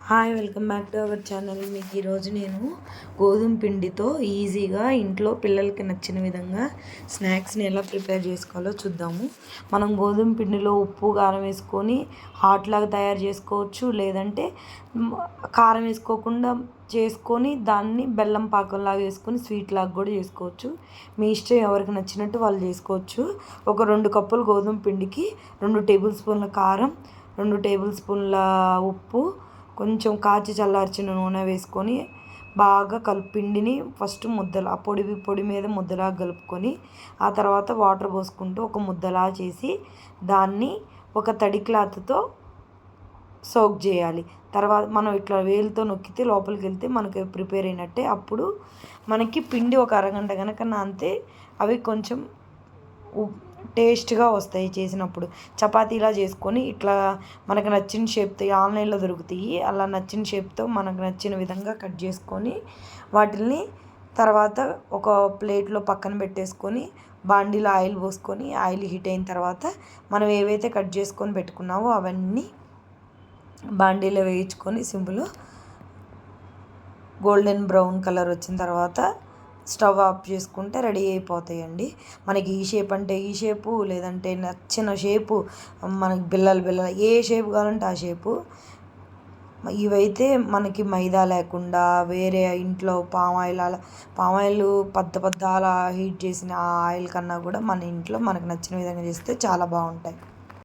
Hi welcome back to our channel. మీకు ఈరోజు నేను గోధుమ పిండితో ఈజీగా ఇంట్లో పిల్లలకి నచ్చిన విధంగా స్నాక్స్ని ఎలా ప్రిపేర్ చేసుకోవాలో చూద్దాము. మనం గోధుమ పిండిలో ఉప్పు కారం వేసుకొని హాట్ లాగా తయారు చేసుకోవచ్చు, లేదంటే కారం వేసుకోకుండా చేసుకొని దాన్ని బెల్లం పాకంలాగా వేసుకొని స్వీట్ లాగా కూడా చేసుకోవచ్చు. మీ ఇష్టం, ఎవరికి నచ్చినట్టు వాళ్ళు చేసుకోవచ్చు. ఒక 2 కప్పులు గోధుమ పిండికి 2 టేబుల్ స్పూన్ల కారం, 2 టేబుల్ స్పూన్ల ఉప్పు, కొంచెం కాచి చల్లార్చిన నూనె వేసుకొని బాగా పిండిని ఫస్ట్ ముద్దలు ఆ పొడి మీద ముద్దలా కలుపుకొని ఆ తర్వాత వాటర్ పోసుకుంటూ ఒక ముద్దలా చేసి దాన్ని ఒక తడి క్లాత్తో సోక్ చేయాలి. తర్వాత మనం ఇట్లా వేలుతో నొక్కితే లోపలికి వెళ్తే మనకి ప్రిపేర్ అయినట్టే. అప్పుడు మనకి పిండి ఒక అరగంట కనుక నానితే అవి కొంచెం టేస్ట్గా వస్తాయి చేసినప్పుడు. చపాతీలా చేసుకొని ఇట్లా మనకు నచ్చిన షేప్తో ఆన్లైన్లో దొరుకుతాయి. అలా నచ్చిన షేప్తో మనకు నచ్చిన విధంగా కట్ చేసుకొని వాటిని తర్వాత ఒక ప్లేట్లో పక్కన పెట్టేసుకొని బాండీలో ఆయిల్ పోసుకొని ఆయిల్ హీట్ అయిన తర్వాత మనం ఏవైతే కట్ చేసుకొని పెట్టుకున్నామో అవన్నీ బాండీలో వేయించుకొని సింపుల్ గోల్డెన్ బ్రౌన్ కలర్ వచ్చిన తర్వాత స్టవ్ ఆఫ్ చేసుకుంటే రెడీ అయిపోతాయండి. మనకి ఈ షేప్ అంటే ఈ షేపు, లేదంటే నచ్చిన షేపు, మనకి బిల్లలు ఏ షేపు కావాలంటే ఆ షేపు. ఇవైతే మనకి మైదా లేకుండా వేరే ఇంట్లో పామాయిల్ పెద్ద అలా హీట్ చేసిన ఆ ఆయిల్ కన్నా కూడా మన ఇంట్లో మనకు నచ్చిన విధంగా చేస్తే చాలా బాగుంటాయి.